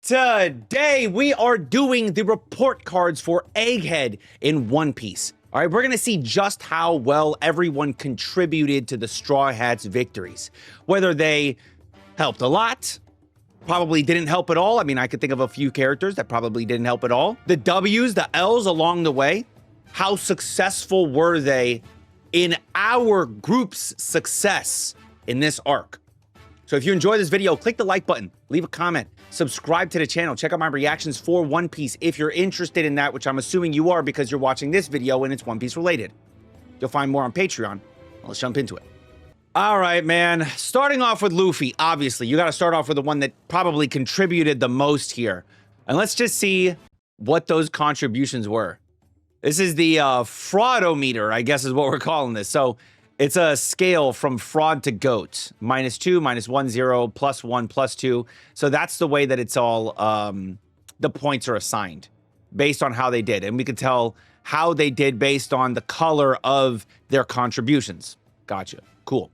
Today, we are doing the report cards for Egghead in One Piece. All right, we're going to see just how well everyone contributed to the Straw Hats' victories. Whether they helped a lot, probably didn't help at all. I mean, I could think of a few characters that probably didn't help at all. The W's, the L's along the way, how successful were they in our group's success in this arc? So if you enjoyed this video, click the like button, leave a comment, subscribe to the channel, check out my reactions for One Piece if you're interested in that, which I'm assuming you are because you're watching this video and it's One Piece related. You'll find more on Patreon. Let's jump into it. All right, man. Starting off with Luffy, obviously, you got to start off with the one that probably contributed the most here. And let's just see what those contributions were. This is the fraudometer, I guess is what we're calling this. So it's a scale from fraud to goat. -2, -1, 0, +1, +2. So that's the way that it's all, the points are assigned based on how they did. And we can tell how they did based on the color of their contributions. Gotcha. Cool.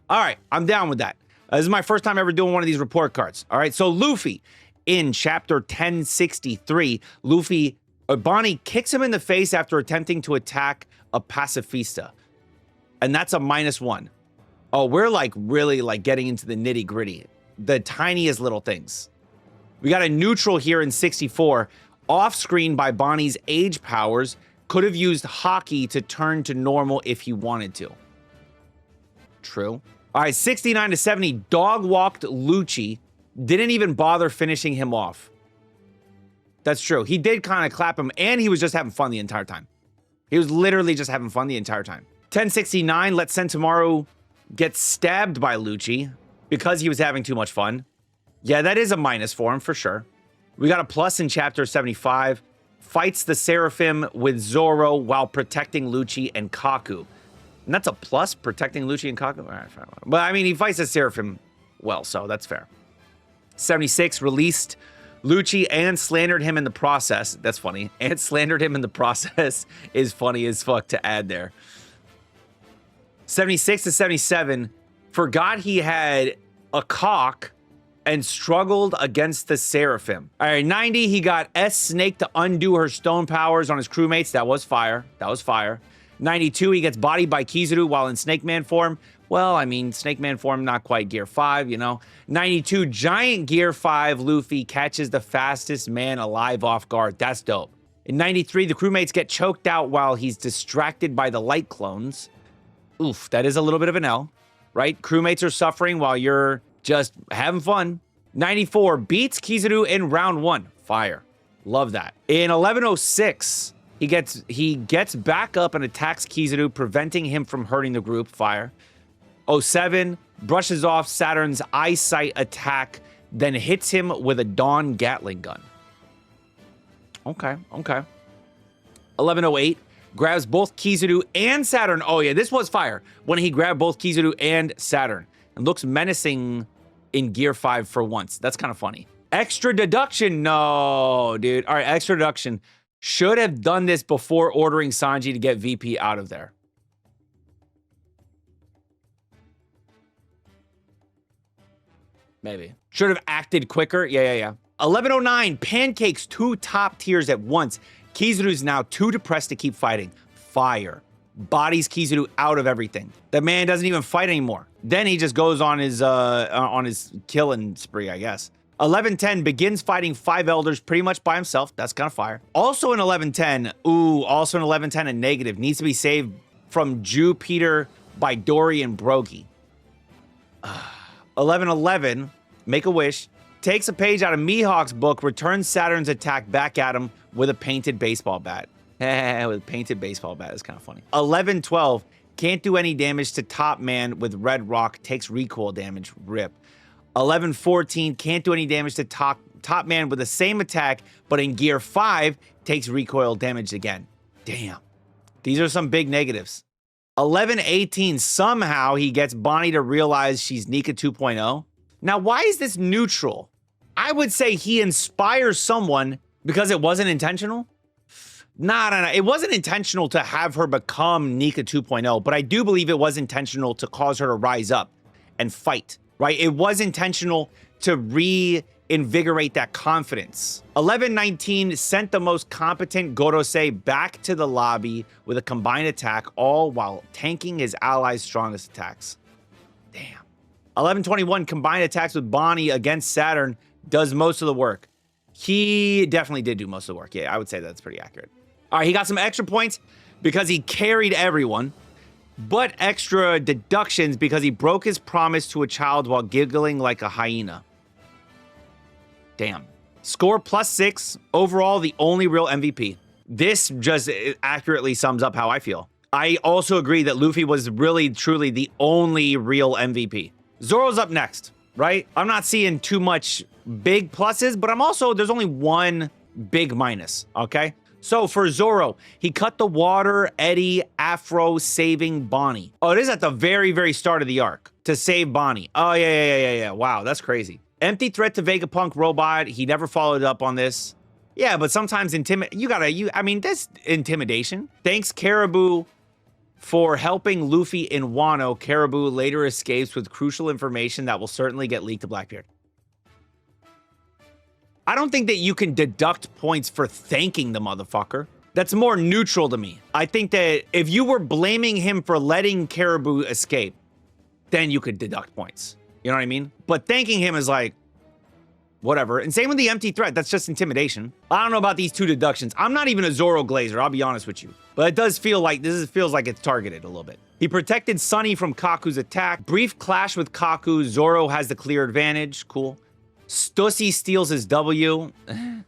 All right. I'm down with that. This is my first time ever doing one of these report cards. All right. So Luffy, in chapter 1063, Bonnie kicks him in the face after attempting to attack a pacifista. And that's a -1. Oh, we're like really like getting into the nitty gritty. The tiniest little things. We got a neutral here in 64. Off screen by Bonnie's age powers. Could have used hockey to turn to normal if he wanted to. True. All right, 69 to 70. Dog walked Lucci. Didn't even bother finishing him off. That's true. He did kind of clap him, and he was just having fun the entire time. He was literally just having fun the entire time. 1069, let Sentomaru get stabbed by Lucci because he was having too much fun. Yeah, that is a minus for him, for sure. We got a plus in chapter 75. Fights the Seraphim with Zoro while protecting Lucci and Kaku. And that's a plus, protecting Lucci and Kaku? All right, fine. But, I mean, he fights the Seraphim well, so that's fair. 76, released Lucci and slandered him in the process. That's funny. And slandered him in the process is funny as fuck to add there. 76 to 77, forgot he had a cock and struggled against the Seraphim. All right, 90, he got S-Snake to undo her stone powers on his crewmates. That was fire. That was fire. 92, he gets bodied by Kizaru while in Snake Man form. Well, I mean, Snake Man form, not quite Gear 5, you know. 92, giant Gear 5 Luffy catches the fastest man alive off guard. That's dope. In 93, the crewmates get choked out while he's distracted by the light clones. Oof, that is a little bit of an L, right? Crewmates are suffering while you're just having fun. 94, beats Kizaru in round 1. Fire. Love that. In 1106, he gets back up and attacks Kizaru, preventing him from hurting the group. Fire. 07, brushes off Saturn's eyesight attack, then hits him with a Dawn Gatling gun. Okay, okay. 1108, grabs both Kizaru and Saturn. Oh, yeah, this was fire when he grabbed both Kizaru and Saturn. And looks menacing in Gear 5 for once. That's kind of funny. Extra deduction. No, dude. All right, extra deduction. Should have done this before ordering Sanji to get VP out of there. Maybe. Should have acted quicker. Yeah. 1109, pancakes 2 top tiers at once. Kizaru's now too depressed to keep fighting. Fire. Bodies Kizaru out of everything. The man doesn't even fight anymore. Then he just goes on his killing spree, I guess. 1110 begins fighting 5 elders pretty much by himself. That's kind of fire. Also in 1110, also in 1110 a negative. Needs to be saved from Jupiter by Dory and Brogy. 1111, make a wish. Takes a page out of Mihawk's book, returns Saturn's attack back at him with a painted baseball bat. With a painted baseball bat, is kind of funny. 1112, can't do any damage to Top Man with Red Rock, takes recoil damage, rip. 1114, can't do any damage to Top Man with the same attack, but in Gear 5, takes recoil damage again. Damn. These are some big negatives. 1118, somehow he gets Bonnie to realize she's Nika 2.0. Now, why is this neutral? I would say he inspires someone because it wasn't intentional. No. It wasn't intentional to have her become Nika 2.0, but I do believe it was intentional to cause her to rise up and fight, right? It was intentional to invigorate that confidence. 1119 sent the most competent Gorosei back to the lobby with a combined attack, all while tanking his allies' strongest attacks. Damn. 1121 combined attacks with Bonnie against Saturn does most of the work. He definitely did do most of the work. Yeah, I would say that's pretty accurate. All right, he got some extra points because he carried everyone, but extra deductions because he broke his promise to a child while giggling like a hyena. Damn. Score +6. Overall, the only real MVP. This just accurately sums up how I feel. I also agree that Luffy was really, truly the only real MVP. Zoro's up next, right? I'm not seeing too much big pluses, but there's only one big minus, okay? So for Zoro, he cut the water, Eddie, Afro, saving Bonnie. Oh, it is at the very, very start of the arc to save Bonnie. Oh, yeah. Wow, that's crazy. Empty threat to Vegapunk robot. He never followed up on this. Yeah, but sometimes that's intimidation. Thanks, Caribou, for helping Luffy in Wano. Caribou later escapes with crucial information that will certainly get leaked to Blackbeard. I don't think that you can deduct points for thanking the motherfucker. That's more neutral to me. I think that if you were blaming him for letting Caribou escape, then you could deduct points. You know what I mean? But thanking him is like, whatever. And same with the empty threat. That's just intimidation. I don't know about these two deductions. I'm not even a Zoro glazer, I'll be honest with you. But it does feel like, feels like it's targeted a little bit. He protected Sunny from Kaku's attack. Brief clash with Kaku. Zoro has the clear advantage. Cool. Stussy steals his W.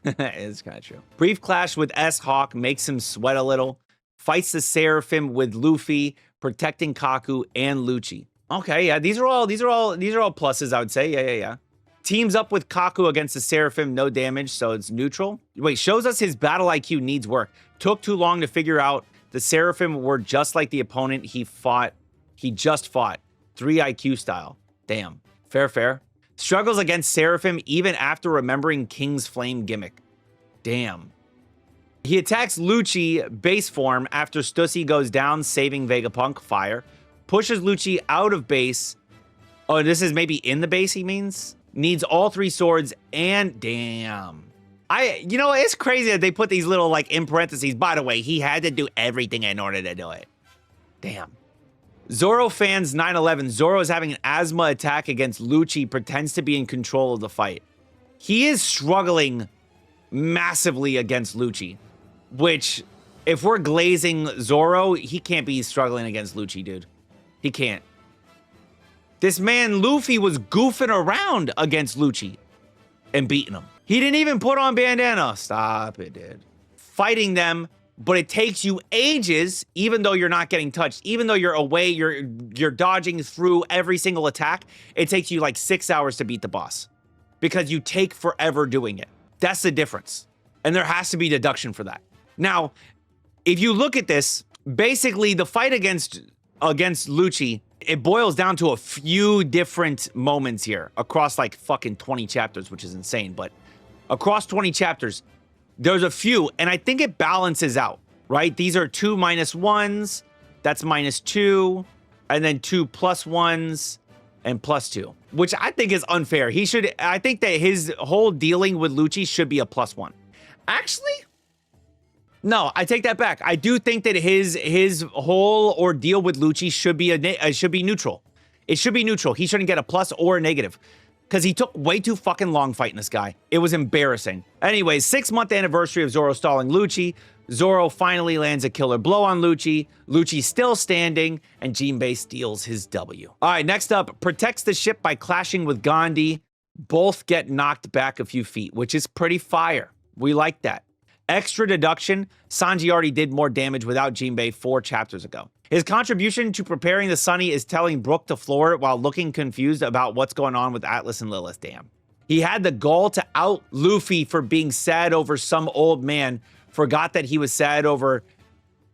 It's kind of true. Brief clash with S-Hawk makes him sweat a little. Fights the Seraphim with Luffy, protecting Kaku and Lucci. Okay, yeah, these are all pluses, I would say. Yeah. Teams up with Kaku against the Seraphim, no damage, so it's neutral. Wait, shows us his battle IQ needs work. Took too long to figure out the Seraphim were just like the opponent he just fought. 3 IQ style. Damn. Fair. Struggles against Seraphim even after remembering King's Flame gimmick. Damn. He attacks Lucci base form after Stussy goes down, saving Vegapunk. Fire. Pushes Lucci out of base. Oh, this is maybe in the base, he means? Needs all 3 swords and damn. It's crazy that they put these little, like, in parentheses. By the way, he had to do everything in order to do it. Damn. Zoro fans 9/11. Zoro is having an asthma attack against Lucci, pretends to be in control of the fight. He is struggling massively against Lucci, which, if we're glazing Zoro, he can't be struggling against Lucci, dude. He can't. This man, Luffy, was goofing around against Lucci and beating him. He didn't even put on bandana. Stop it, dude. Fighting them, but it takes you ages, even though you're not getting touched. Even though you're away, you're dodging through every single attack, it takes you like 6 hours to beat the boss because you take forever doing it. That's the difference. And there has to be deduction for that. Now, if you look at this, basically the fight against Lucci, it boils down to a few different moments here across like fucking 20 chapters, which is insane. But across 20 chapters, there's a few, and I think it balances out, right? These are 2 -1s, that's -2, and then 2 +1s and +2, which I think is unfair. I think that his whole dealing with Lucci should be a +1. Actually, no, I take that back. I do think that his whole ordeal with Lucci should be neutral. It should be neutral. He shouldn't get a plus or a negative because he took way too fucking long fighting this guy. It was embarrassing. Anyways, 6-month anniversary of Zoro stalling Lucci. Zoro finally lands a killer blow on Lucci. Lucci still standing, and Jinbei steals his W. All right, next up, protects the ship by clashing with Gandhi. Both get knocked back a few feet, which is pretty fire. We like that. Extra deduction, Sanji already did more damage without Jinbei 4 chapters ago. His contribution to preparing the Sunny is telling Brook to floor it while looking confused about what's going on with Atlas and Lilith. Damn. He had the gall to out Luffy for being sad over some old man. Forgot that he was sad over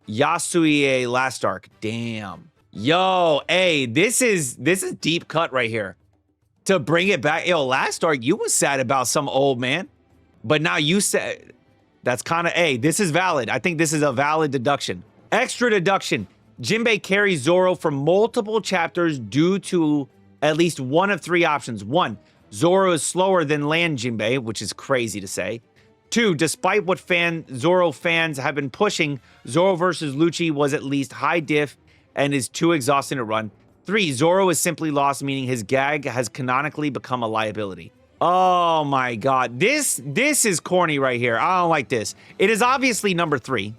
Yasuie last arc. Damn. Yo, hey, this is deep cut right here. To bring it back, yo, last arc, you was sad about some old man. But now you said... That's kind of, this is valid. I think this is a valid deduction. Extra deduction. Jinbei carries Zoro for multiple chapters due to at least one of 3 options. 1, Zoro is slower than Land Jinbei, which is crazy to say. 2, despite what Zoro fans have been pushing, Zoro versus Lucci was at least high diff and is too exhausting to run. 3, Zoro is simply lost, meaning his gag has canonically become a liability. Oh my god. This is corny right here. I don't like this. It is obviously number 3,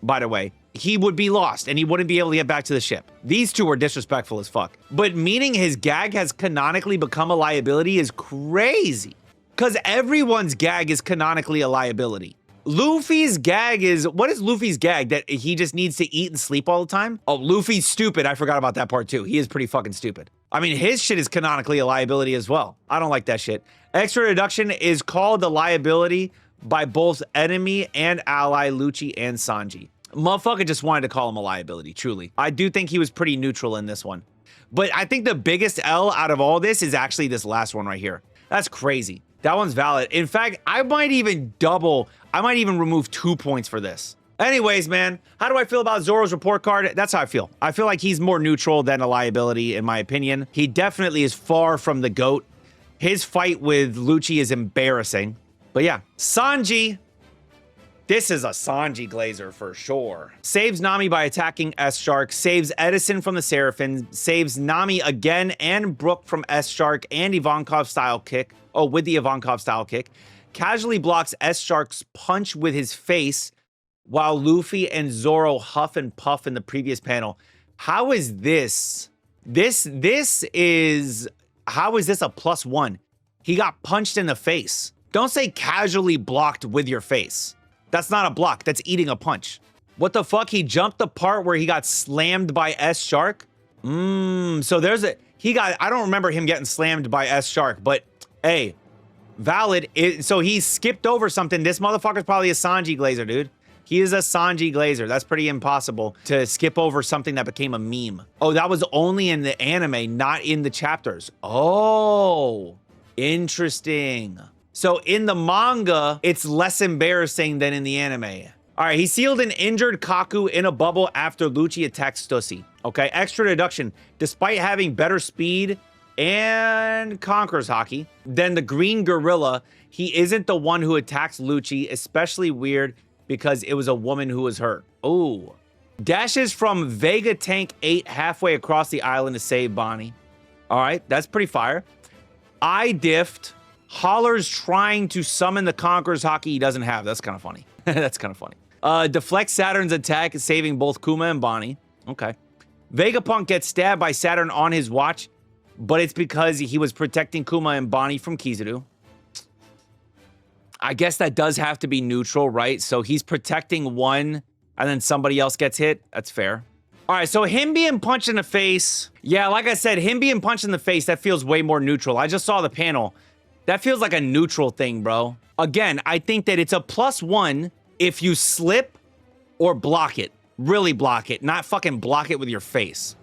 by the way. He would be lost and he wouldn't be able to get back to the ship. These two are disrespectful as fuck. But meaning his gag has canonically become a liability is crazy. Because everyone's gag is canonically a liability. Luffy's gag is, what is Luffy's gag? That he just needs to eat and sleep all the time? Oh, Luffy's stupid. I forgot about that part too. He is pretty fucking stupid. I mean, his shit is canonically a liability as well. I don't like that shit. Extra deduction is called a liability by both enemy and ally Lucci and Sanji. Motherfucker just wanted to call him a liability, truly. I do think he was pretty neutral in this one. But I think the biggest L out of all this is actually this last one right here. That's crazy. That one's valid. In fact, I might even remove 2 points for this. Anyways, man, how do I feel about Zoro's report card? That's how I feel. I feel like he's more neutral than a liability, in my opinion. He definitely is far from the GOAT. His fight with Lucci is embarrassing. But yeah, Sanji. This is a Sanji Glazer for sure. Saves Nami by attacking S-Shark, saves Edison from the Seraphim, saves Nami again and Brook from S-Shark and Ivankov style kick. Oh, with the Ivankov style kick. Casually blocks S-Shark's punch with his face while Luffy and Zoro huff and puff in the previous panel. How is this? How is this a +1? He got punched in the face. Don't say casually blocked with your face. That's not a block. That's eating a punch. What the fuck? He jumped the part where he got slammed by S-Shark? So there's I don't remember him getting slammed by S-Shark, but hey, valid. So he skipped over something. This motherfucker's probably a Sanji Glazer, dude. He is a Sanji Glazer. That's pretty impossible to skip over something that became a meme. Oh, that was only in the anime, not in the chapters. Oh, interesting. So in the manga, it's less embarrassing than in the anime. All right, he sealed an injured Kaku in a bubble after Lucci attacked Stussy. Okay, extra deduction. Despite having better speed and conquers hockey than the Green Gorilla, he isn't the one who attacks Lucci, especially weird because it was a woman who was hurt. Ooh. Dashes from Vega Tank 8 halfway across the island to save Bonnie. All right, that's pretty fire. I diffed. Hollers trying to summon the Conqueror's hockey he doesn't have. That's kind of funny. That's kind of funny. Deflects Saturn's attack, saving both Kuma and Bonnie. Okay. Vegapunk gets stabbed by Saturn on his watch, but it's because he was protecting Kuma and Bonnie from Kizaru. I guess that does have to be neutral, right? So he's protecting one, and then somebody else gets hit. That's fair. All right, so him being punched in the face. Yeah, like I said, him being punched in the face, that feels way more neutral. I just saw the panel. That feels like a neutral thing, bro. Again, I think that it's a +1 if you slip or block it. Really block it, not fucking block it with your face.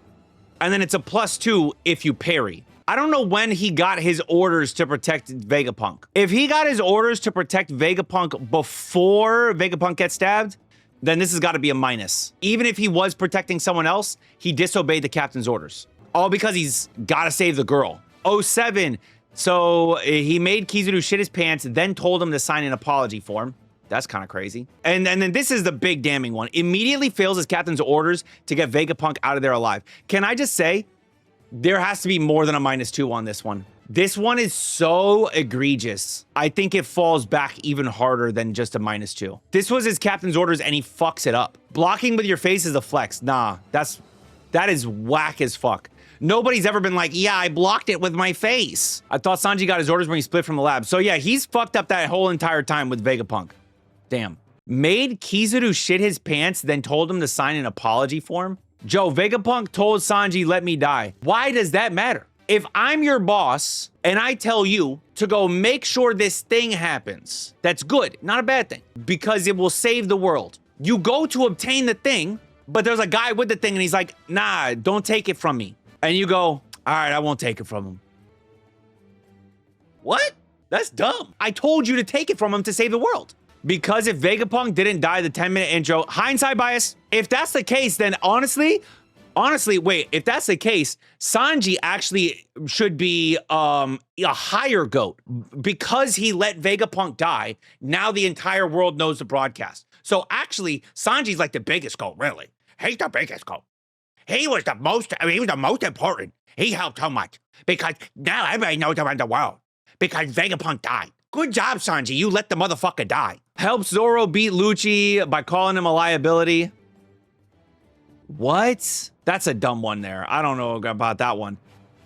And then it's a +2 if you parry. I don't know when he got his orders to protect Vegapunk. If he got his orders to protect Vegapunk before Vegapunk gets stabbed, then this has got to be a minus. Even if he was protecting someone else, he disobeyed the captain's orders. All because he's got to save the girl. 07. So he made Kizaru shit his pants, then told him to sign an apology form. That's kind of crazy. And then this is the big damning one. Immediately fails his captain's orders to get Vegapunk out of there alive. Can I just say, there has to be more than a -2 on this one. This one is so egregious. I think it falls back even harder than just a -2. This was his captain's orders and he fucks it up. Blocking with your face is a flex. Nah, that is whack as fuck. Nobody's ever been like, yeah, I blocked it with my face. I thought Sanji got his orders when he split from the lab. So yeah, he's fucked up that whole entire time with Vegapunk. Damn. Made Kizaru shit his pants, then told him to sign an apology form? Joe, Vegapunk told Sanji, let me die. Why does that matter? If I'm your boss and I tell you to go make sure this thing happens, that's good, not a bad thing, because it will save the world. You go to obtain the thing, but there's a guy with the thing and he's like, nah, don't take it from me. And you go, all right, I won't take it from him. What? That's dumb. I told you to take it from him to save the world. Because if Vegapunk didn't die the 10-minute intro, hindsight bias, if that's the case, then honestly, Honestly, wait, if that's the case, Sanji actually should be a higher GOAT because he let Vegapunk die. Now the entire world knows the broadcast. So actually, Sanji's like the biggest GOAT, really. He's the biggest GOAT. He was the most important. He helped so much because now everybody knows around the world because Vegapunk died. Good job, Sanji. You let the motherfucker die. Helps Zoro beat Lucci by calling him a liability. What? That's a dumb one there. I don't know about that one.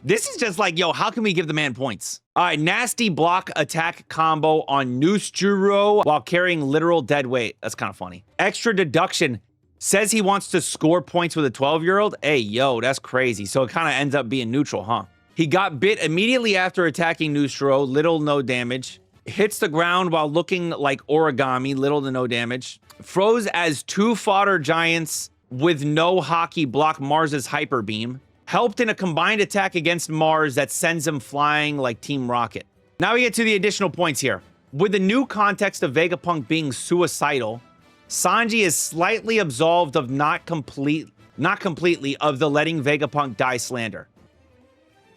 This is just like, yo, how can we give the man points? All right, nasty block attack combo on Noosjuro while carrying literal dead weight. That's kind of funny. Extra deduction. Says he wants to score points with a 12-year-old. Hey, yo, that's crazy. So it kind of ends up being neutral, huh? He got bit immediately after attacking Noosjuro. Little, no damage. Hits the ground while looking like origami. Little to no damage. Froze as two fodder giants with no hockey block Mars's hyper beam. Helped in a combined attack against Mars that sends him flying like Team Rocket. Now we get to the additional points here. With the new context of Vegapunk being suicidal, Sanji is slightly absolved of not completely of the letting Vegapunk die slander.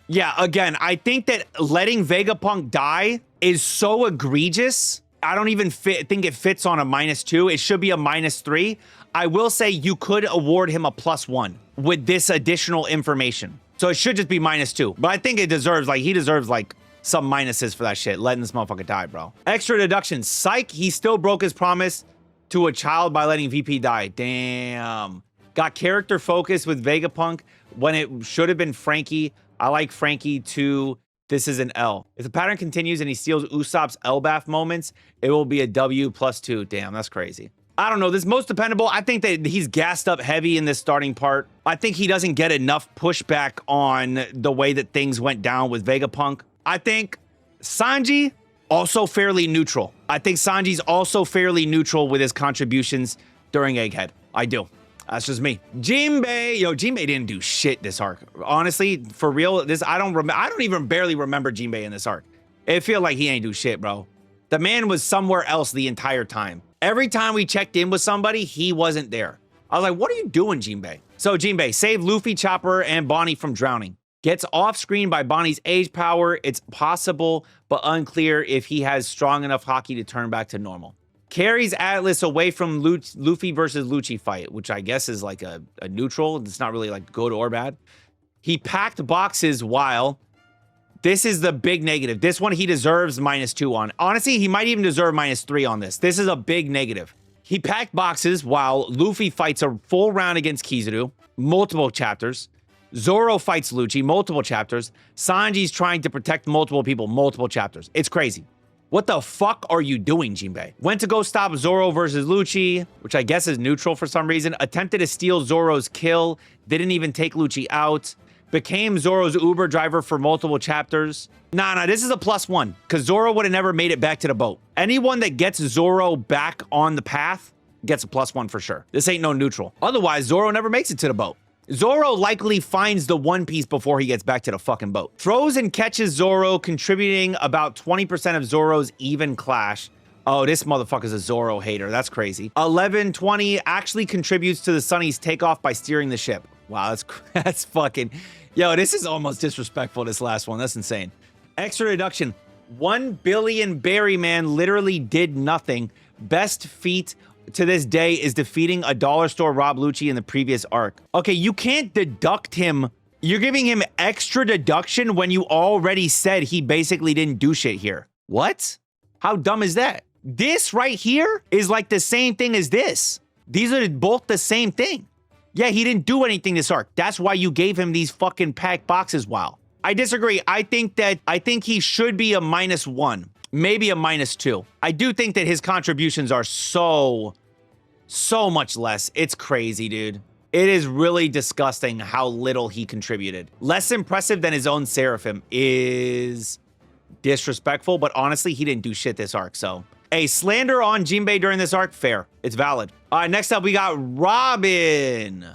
Yeah, again, I think that letting Vegapunk die is so egregious. I don't even think it fits on a -2. It should be a -3. I will say you could award him a +1 with this additional information. So it should just be -2. But I think it deserves, like, he deserves, like, some minuses for that shit. Letting this motherfucker die, bro. Extra deduction. Psych, he still broke his promise to a child by letting VP die. Damn. Got character focus with Vegapunk when it should have been Frankie. I like Frankie too. This is an L. If the pattern continues and he steals Usopp's Elbaf moments, it will be a W +2. Damn, that's crazy. I don't know. This most dependable. I think that he's gassed up heavy in this starting part. I think he doesn't get enough pushback on the way that things went down with Vegapunk. I think Sanji, also fairly neutral. I think Sanji's also fairly neutral with his contributions during Egghead. I do. That's just me. Jinbei, yo, Jinbei didn't do shit this arc. Honestly, for real, I don't even barely remember Jinbei in this arc. It feel like he ain't do shit, bro. The man was somewhere else the entire time. Every time we checked in with somebody, he wasn't there. I was like, what are you doing, Jinbei? So Jinbei saved Luffy, Chopper, and Bonnie from drowning. Gets off screen by Bonnie's age power. It's possible, but unclear if he has strong enough hockey to turn back to normal. Carries Atlas away from Luffy versus Lucci fight, which I guess is like a neutral. It's not really like good or bad. He packed boxes while... This is the big negative. This one he deserves -2 on. Honestly, he might even deserve -3 on this. This is a big negative. He packed boxes while Luffy fights a full round against Kizaru. Multiple chapters. Zoro fights Lucci, multiple chapters. Sanji's trying to protect multiple people, multiple chapters. It's crazy. What the fuck are you doing, Jinbei? Went to go stop Zoro versus Lucci, which I guess is neutral for some reason. Attempted to steal Zoro's kill. Didn't even take Lucci out. Became Zoro's Uber driver for multiple chapters. Nah, this is a +1, because Zoro would have never made it back to the boat. Anyone that gets Zoro back on the path gets a +1 for sure. This ain't no neutral. Otherwise, Zoro never makes it to the boat. Zoro likely finds the One Piece before he gets back to the fucking boat. Throws and catches Zoro, contributing about 20% of Zoro's even clash. Oh, this motherfucker's a Zoro hater. That's crazy. 11:20 actually contributes to the Sunny's takeoff by steering the ship. Wow, that's fucking... Yo, this is almost disrespectful, this last one. That's insane. Extra deduction. 1 billion Berry Man literally did nothing. Best feat to this day is defeating a dollar store Rob Lucci in the previous arc. Okay, you can't deduct him. You're giving him extra deduction when you already said he basically didn't do shit here. What? How dumb is that? This right here is like the same thing as this. These are both the same thing. Yeah, he didn't do anything this arc. That's why you gave him these fucking packed boxes, wow. I disagree. I think he should be a -1. Maybe a -2. I do think that his contributions are so much less. It's crazy, dude. It is really disgusting how little he contributed. Less impressive than his own Seraphim is disrespectful, but honestly, he didn't do shit this arc, so. A slander on Jinbei during this arc, fair. It's valid. All right, next up, we got Robin.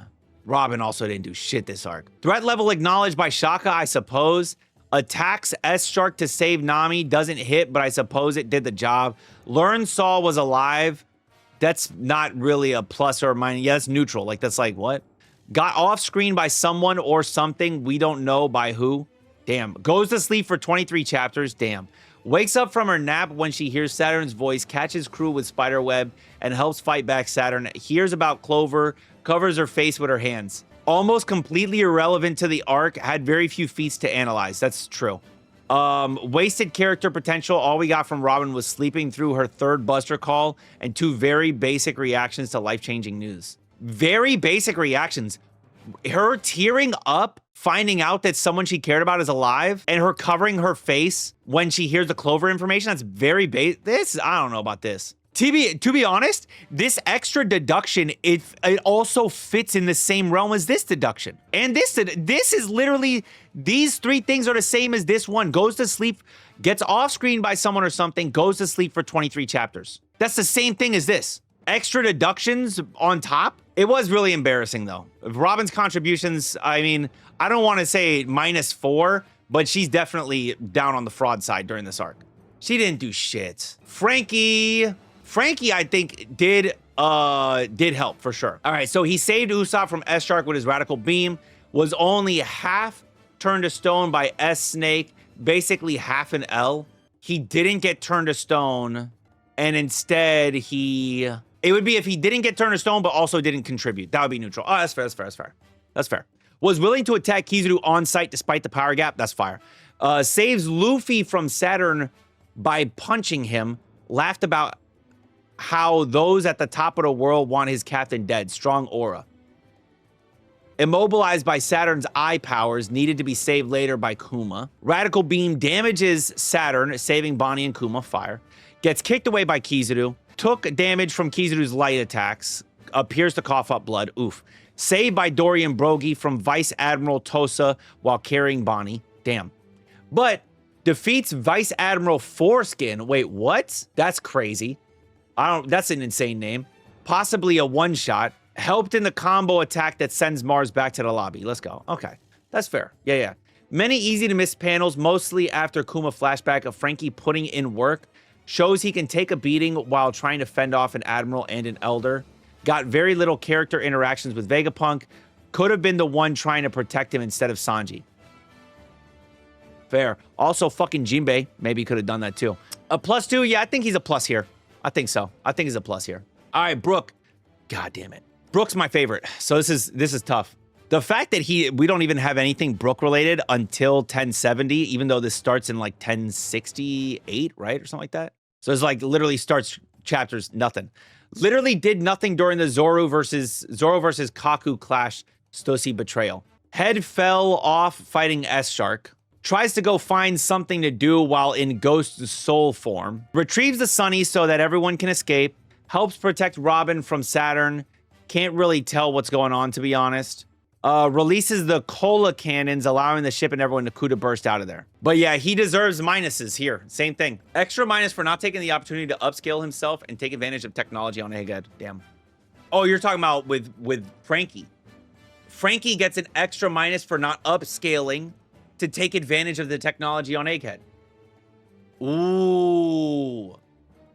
Robin also didn't do shit this arc. Threat level acknowledged by Shaka, I suppose. Attacks S-Shark to save Nami. Doesn't hit, but I suppose it did the job. Learn Saul was alive. That's not really a plus or a minus. Yeah, that's neutral. Like, that's like, what? Got off screen by someone or something. We don't know by who. Damn. Goes to sleep for 23 chapters. Damn. Wakes up from her nap when she hears Saturn's voice, catches crew with spiderweb, and helps fight back Saturn. Hears about Clover, covers her face with her hands. Almost completely irrelevant to the arc, had very few feats to analyze. That's true. Wasted character potential. All we got from Robin was sleeping through her third Buster call and 2 very basic reactions to life-changing news. Very basic reactions. Her tearing up, finding out that someone she cared about is alive, and her covering her face when she hears the Clover information. That's very I don't know about this. To be honest, this extra deduction, it also fits in the same realm as this deduction. And this is literally, these 3 things are the same as this one. Goes to sleep, gets off screen by someone or something, goes to sleep for 23 chapters. That's the same thing as this. Extra deductions on top. It was really embarrassing though. Robin's contributions, I mean, I don't want to say -4, but she's definitely down on the fraud side during this arc. She didn't do shit. Frankie, I think, did help for sure. All right, so he saved Usopp from S-Shark with his radical beam, was only half turned to stone by S-Snake, basically half an L. He didn't get turned to stone, and instead it would be if he didn't get turned to stone, but also didn't contribute. That would be neutral. Oh, that's fair. Was willing to attack Kizaru on sight despite the power gap. That's fire. Saves Luffy from Saturn by punching him. Laughed about how those at the top of the world want his captain dead. Strong aura. Immobilized by Saturn's eye powers, needed to be saved later by Kuma. Radical beam damages Saturn, saving Bonnie and Kuma. Fire. Gets kicked away by Kizaru. Took damage from Kizaru's light attacks. Appears to cough up blood. Oof. Saved by Dorian Brogy from Vice Admiral Tosa while carrying Bonnie. Damn. But defeats Vice Admiral Foreskin. Wait, what? That's crazy. That's an insane name. Possibly a one-shot. Helped in the combo attack that sends Mars back to the lobby. Let's go. Okay. That's fair. Yeah. Many easy to miss panels, mostly after Kuma flashback of Frankie putting in work. Shows he can take a beating while trying to fend off an Admiral and an Elder. Got very little character interactions with Vegapunk. Could have been the one trying to protect him instead of Sanji. Fair. Also, fucking Jinbei maybe could have done that too. A +2? Yeah, I think he's a plus here. I think so. I think he's a plus here. All right, Brook. God damn it. Brook's my favorite. So this is tough. The fact that we don't even have anything Brook related until 1070, even though this starts in like 1068, right? Or something like that. So it's like literally starts chapters, nothing. Literally did nothing during the Zoro versus Kaku clash, Stosi betrayal. Head fell off fighting S-Shark. Tries to go find something to do while in Ghost Soul form. Retrieves the Sunny so that everyone can escape. Helps protect Robin from Saturn. Can't really tell what's going on, to be honest. Releases the Cola cannons, allowing the ship and everyone to burst out of there. But yeah, he deserves minuses here. Same thing. Extra minus for not taking the opportunity to upscale himself and take advantage of technology on Egghead. Damn. Oh, you're talking about with Frankie. Frankie gets an extra minus for not upscaling to take advantage of the technology on Egghead. Ooh.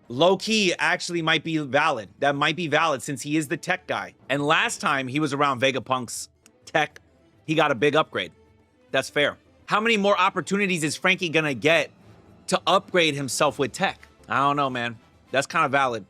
Low-key actually might be valid. That might be valid since he is the tech guy. And last time he was around Vegapunk's tech, he got a big upgrade. That's fair. How many more opportunities is Frankie gonna get to upgrade himself with tech? I don't know, man. That's kind of valid.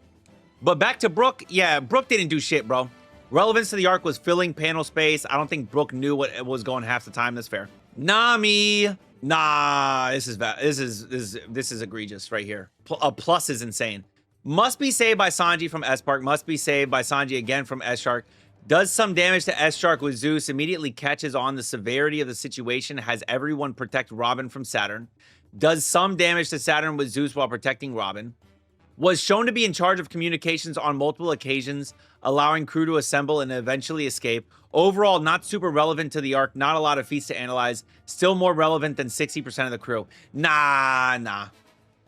But back to Brook. Yeah, Brook didn't do shit, bro. Relevance to the arc was filling panel space. I don't think Brook knew what was going half the time. That's fair. Nami. Nah, this is egregious right here. A plus is insane. Must be saved by Sanji from S-Park. Must be saved by Sanji again from S-Shark. Does some damage to S-Shark with Zeus. Immediately catches on the severity of the situation. Has everyone protect Robin from Saturn. Does some damage to Saturn with Zeus while protecting Robin. Was shown to be in charge of communications on multiple occasions, allowing crew to assemble and eventually escape. Overall, not super relevant to the arc. Not a lot of feats to analyze. Still more relevant than 60% of the crew. Nah.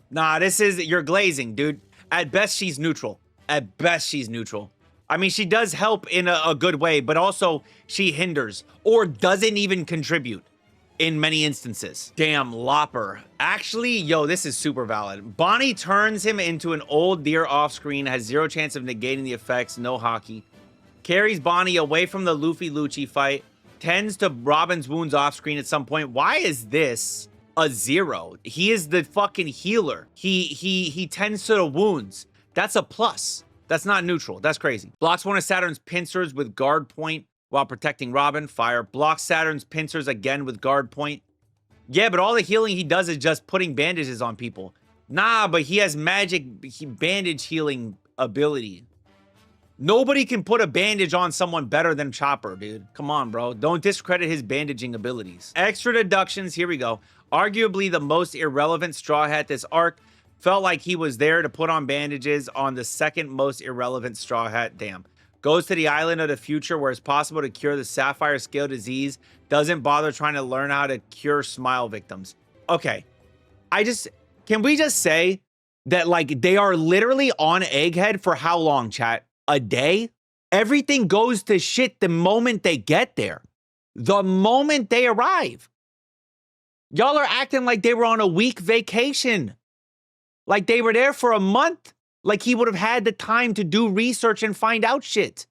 You're glazing, dude. At best, she's neutral. I mean, she does help in a good way, but also she hinders or doesn't even contribute in many instances. Damn, Lopper. Actually, yo, this is super valid. Bonnie turns him into an old deer off screen, has 0 chance of negating the effects, no hockey. Carries Bonnie away from the Luffy-Lucci fight. Tends to Robin's wounds off screen at some point. Why is this a 0? He is the fucking healer. He tends to the wounds. That's a plus. That's not neutral. That's crazy. Blocks one of Saturn's pincers with guard point while protecting Robin. Fire. Blocks Saturn's pincers again with guard point. Yeah, but all the healing he does is just putting bandages on people. Nah, but he has magic bandage healing ability. Nobody can put a bandage on someone better than Chopper, dude. Come on, bro. Don't discredit his bandaging abilities. Extra deductions. Here we go. Arguably the most irrelevant Straw Hat this arc. Felt like he was there to put on bandages on the second most irrelevant Straw Hat. Damn. Goes to the island of the future where it's possible to cure the Sapphire Scale disease. Doesn't bother trying to learn how to cure smile victims. Okay. Can we just say that, like, they are literally on Egghead for how long, chat? A day? Everything goes to shit the moment they get there. The moment they arrive. Y'all are acting like they were on a week vacation. Like they were there for a month. Like he would have had the time to do research and find out shit.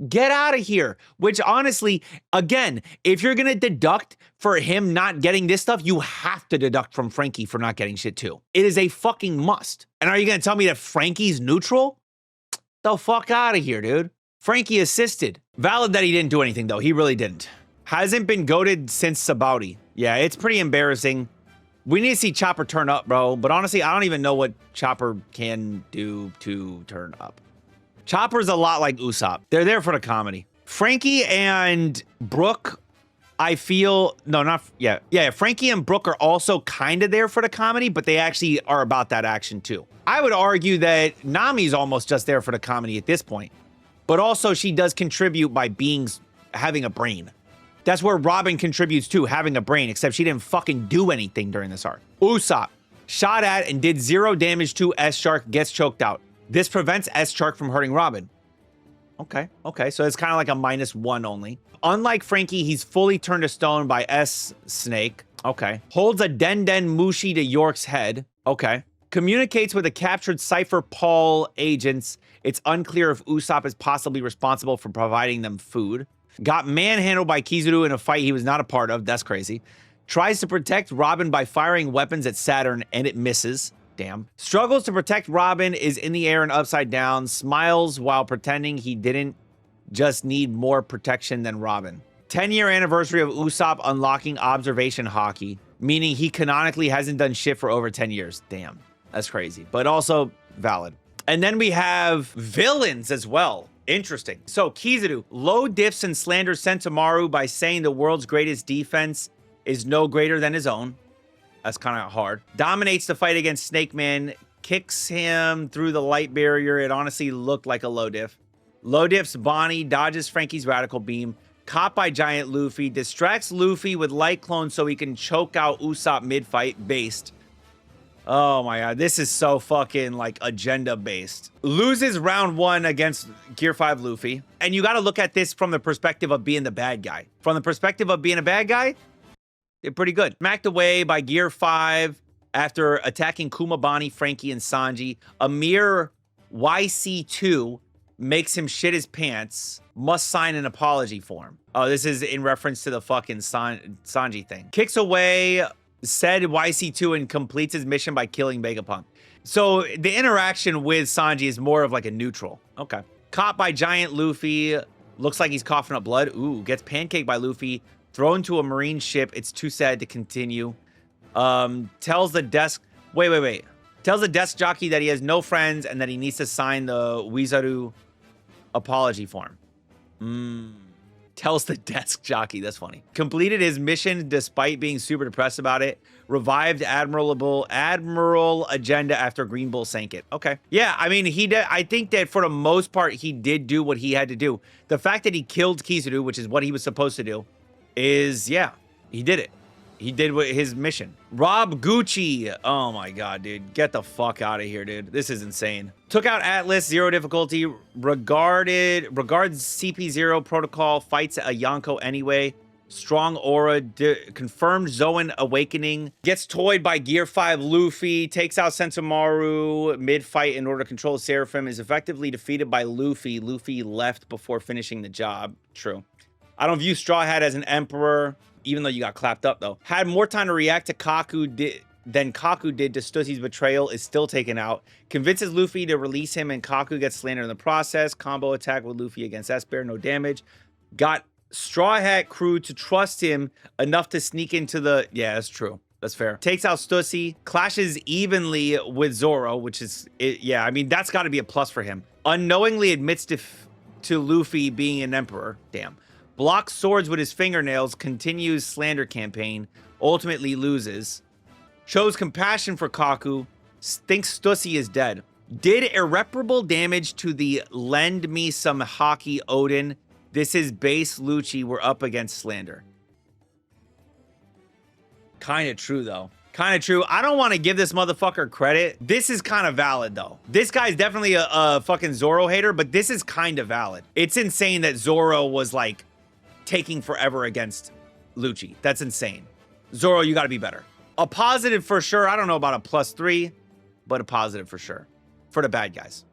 Get out of here. Which honestly, again, if you're going to deduct for him not getting this stuff, you have to deduct from Frankie for not getting shit too. It is a fucking must. And are you going to tell me that Frankie's neutral? The fuck out of here, dude. Frankie assisted. Valid that he didn't do anything, though. He really didn't. Hasn't been goated since Sabouti. Yeah, it's pretty embarrassing. We need to see Chopper turn up, bro. But honestly, I don't even know what Chopper can do to turn up. Chopper's a lot like Usopp. They're there for the comedy. Frankie and Brooke, I feel... No, not... Yeah. Yeah, Frankie and Brooke are also kind of there for the comedy, but they actually are about that action, too. I would argue that Nami's almost just there for the comedy at this point. But also, she does contribute by having a brain. That's where Robin contributes too, having a brain, except she didn't fucking do anything during this arc. Usopp, shot at and did 0 damage to S-Shark, gets choked out. This prevents S-Shark from hurting Robin. Okay, so it's kind of like a -1 only. Unlike Frankie, he's fully turned to stone by S-Snake. Okay. Holds a Den Mushi to York's head. Okay. Communicates with the captured Cypher Paul agents. It's unclear if Usopp is possibly responsible for providing them food. Got manhandled by Kizaru in a fight he was not a part of. That's crazy. Tries to protect Robin by firing weapons at Saturn, and it misses. Damn. Struggles to protect Robin, is in the air and upside down. Smiles while pretending he didn't just need more protection than Robin. 10-year anniversary of Usopp unlocking observation hockey, meaning he canonically hasn't done shit for over 10 years. Damn. That's crazy, but also valid. And then we have villains as well. Interesting. So Kizaru low diffs and slanders Sentomaru by saying the world's greatest defense is no greater than his own. That's kind of hard. Dominates the fight against Snake Man, kicks him through the light barrier. It honestly looked like a low diff. Low diffs Bonnie, dodges Frankie's radical beam, caught by Giant Luffy, distracts Luffy with light clone so he can choke out Usopp mid-fight, based. Oh my god, this is so fucking, like, agenda-based. Loses round 1 against Gear 5 Luffy. And you gotta look at this from the perspective of being the bad guy. From the perspective of being a bad guy, they're pretty good. Smacked away by Gear 5 after attacking Kuma, Bonnie, Frankie, and Sanji. A mere YC2 makes him shit his pants. Must sign an apology form. Oh, this is in reference to the fucking Sanji thing. Kicks away said YC2 and completes his mission by killing Vegapunk. So the interaction with Sanji is more of like a neutral. Okay. Caught by Giant Luffy. Looks like he's coughing up blood. Ooh, gets pancaked by Luffy. Thrown to a marine ship. It's too sad to continue. Tells the desk... Wait. Tells the desk jockey that he has no friends and that he needs to sign the Wizaru apology form. Tells the desk jockey. That's funny. Completed his mission despite being super depressed about it. Revived Admiral agenda after Green Bull sank it. Okay. Yeah, I mean, he did. I think that for the most part, he did do what he had to do. The fact that he killed Kizaru, which is what he was supposed to do, is, yeah, he did it. He did his mission. Rob Gucci. Oh my god, dude. Get the fuck out of here, dude. This is insane. Took out Atlas, 0 difficulty. Regards CP0 protocol. Fights a Yonko anyway. Strong aura, confirmed Zoan awakening. Gets toyed by Gear 5 Luffy. Takes out Sentomaru mid-fight in order to control Seraphim. Is effectively defeated by Luffy. Luffy left before finishing the job. True. I don't view Straw Hat as an emperor, even though you got clapped up, though. Had more time to react to Kaku than Kaku did to Stussy's betrayal. Is still taken out. Convinces Luffy to release him, and Kaku gets slandered in the process. Combo attack with Luffy against S-Bear. No damage. Got Straw Hat crew to trust him enough to sneak into the... Yeah, that's true. That's fair. Takes out Stussy. Clashes evenly with Zoro, which is... yeah, I mean, that's got to be a plus for him. Unknowingly admits to Luffy being an emperor. Damn. Blocks swords with his fingernails. Continues slander campaign. Ultimately loses. Shows compassion for Kaku. Thinks Stussy is dead. Did irreparable damage to the lend me some hockey Odin. This is base Lucci. We're up against slander. Kind of true, though. Kind of true. I don't want to give this motherfucker credit. This is kind of valid, though. This guy's definitely a fucking Zoro hater, but this is kind of valid. It's insane that Zoro was, like, taking forever against Lucci. That's insane. Zoro, you got to be better. A positive for sure. I don't know about a +3, but a positive for sure. For the bad guys.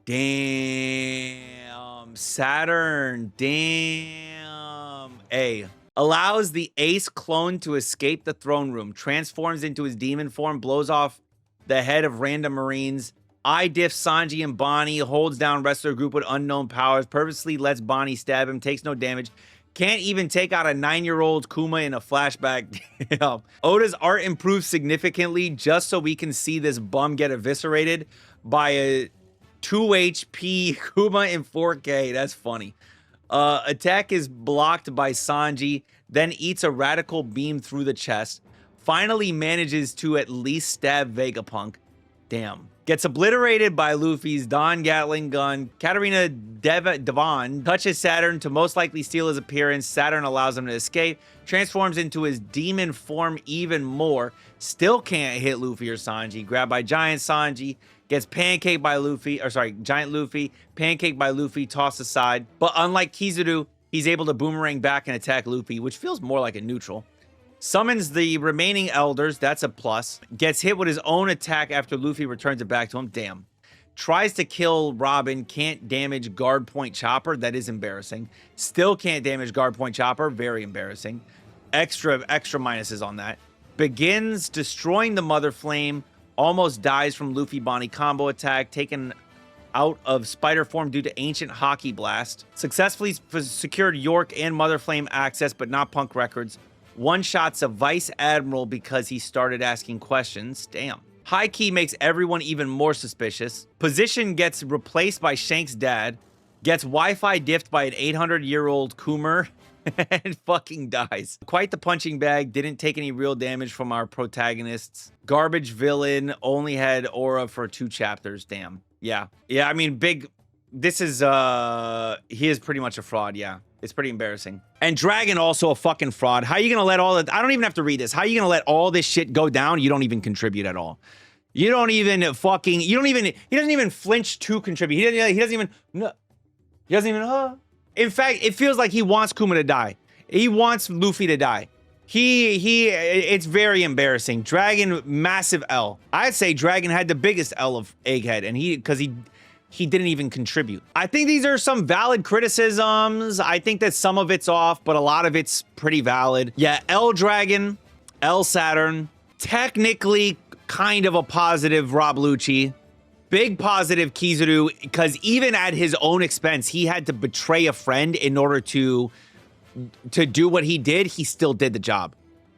Damn. Saturn. Damn. A. Allows the Ace clone to escape the throne room. Transforms into his demon form. Blows off the head of random Marines. I-diff Sanji and Bonnie. Holds down wrestler group with unknown powers. Purposely lets Bonnie stab him. Takes no damage. Can't even take out a 9-year-old Kuma in a flashback. Oda's art improved significantly just so we can see this bum get eviscerated by a 2 HP Kuma in 4K. That's funny. Attack is blocked by Sanji, then eats a radical beam through the chest. Finally manages to at least stab Vegapunk. Damn. Gets obliterated by Luffy's Don Gatling gun. Katarina Devon touches Saturn to most likely steal his appearance. Saturn allows him to escape. Transforms into his demon form even more. Still can't hit Luffy or Sanji. Grabbed by Giant Sanji. Gets pancaked by Luffy. Or sorry, Giant Luffy. Pancaked by Luffy. Tossed aside. But unlike Kizaru, he's able to boomerang back and attack Luffy, which feels more like a neutral. Summons the remaining elders. That's a plus. Gets hit with his own attack after Luffy returns it back to him. Damn. Tries to kill Robin. Can't damage guard point Chopper. That is embarrassing. Still can't damage guard point Chopper. Very embarrassing. Extra minuses on that. Begins destroying the Mother Flame. Almost dies from Luffy Bonnie combo attack. Taken out of spider form due to ancient hockey blast. Successfully secured York and Mother Flame access, but not Punk records. One-shots a vice admiral because he started asking questions. Damn. High key makes everyone even more suspicious. Position gets replaced by Shank's dad. Gets Wi-Fi diffed by an 800-year-old Coomer. And fucking dies. Quite the punching bag. Didn't take any real damage from our protagonists. Garbage villain. Only had aura for 2 chapters. Damn. Yeah. Yeah, I mean, this is, he is pretty much a fraud, yeah. It's pretty embarrassing. And Dragon also a fucking fraud. How are you gonna let all that? I don't even have to read this. How are you gonna let all this shit go down? You don't even contribute at all. You don't even fucking, he doesn't even flinch to contribute. He doesn't even, In fact, it feels like he wants Kuma to die. He wants Luffy to die. It's very embarrassing. Dragon, massive L. I'd say Dragon had the biggest L of Egghead, and because he didn't even contribute. I think these are some valid criticisms. I think that some of it's off, but a lot of it's pretty valid. Yeah, L Dragon, L Saturn, technically kind of a positive Rob Lucci. Big positive Kizaru, because even at his own expense, he had to betray a friend in order to do what he did. He still did the job.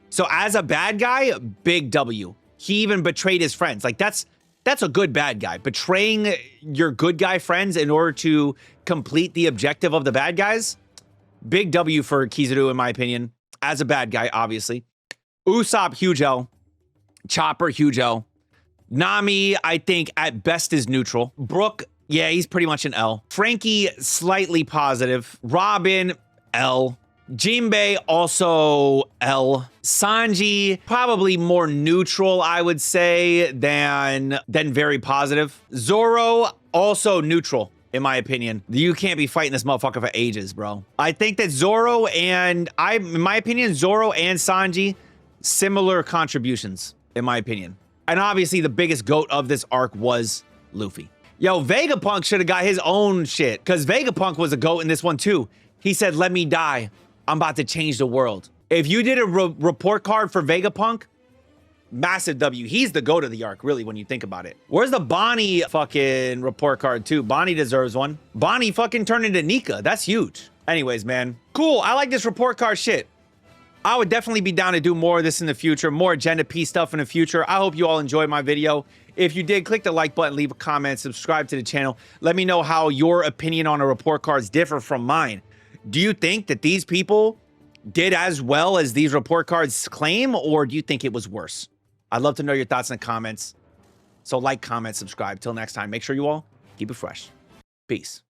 So as a bad guy, big W. He even betrayed his friends. Like that's a good bad guy. Betraying your good guy friends in order to complete the objective of the bad guys. Big W for Kizaru, in my opinion. As a bad guy, obviously. Usopp, huge L. Chopper, huge L. Nami, I think, at best is neutral. Brook, yeah, he's pretty much an L. Frankie, slightly positive. Robin, L. Jinbei, also L. Sanji, probably more neutral, I would say, than very positive. Zoro, also neutral. in my opinion. You can't be fighting this motherfucker for ages, bro. I think that Zoro and in my opinion, Zoro and Sanji, similar contributions, in my opinion. And obviously the biggest GOAT of this arc was Luffy. Yo, Vegapunk should have got his own shit, because Vegapunk was a GOAT in this one too. He said, let me die. I'm about to change the world. If you did a report card for Vegapunk, massive W. He's the GOAT of the arc, really, when you think about it. Where's the Bonnie fucking report card too? Bonnie deserves one. Bonnie fucking turned into Nika. That's huge. Anyways, man. Cool. I like this report card shit. I would definitely be down to do more of this in the future, more agenda piece stuff in the future. I hope you all enjoyed my video. If you did, click the like button, leave a comment, subscribe to the channel. Let me know how your opinion on a report cards differ from mine. Do you think that these people did as well as these report cards claim, or do you think it was worse? I'd love to know your thoughts in the comments. So like, comment, subscribe. Till next time, make sure you all keep it fresh. Peace.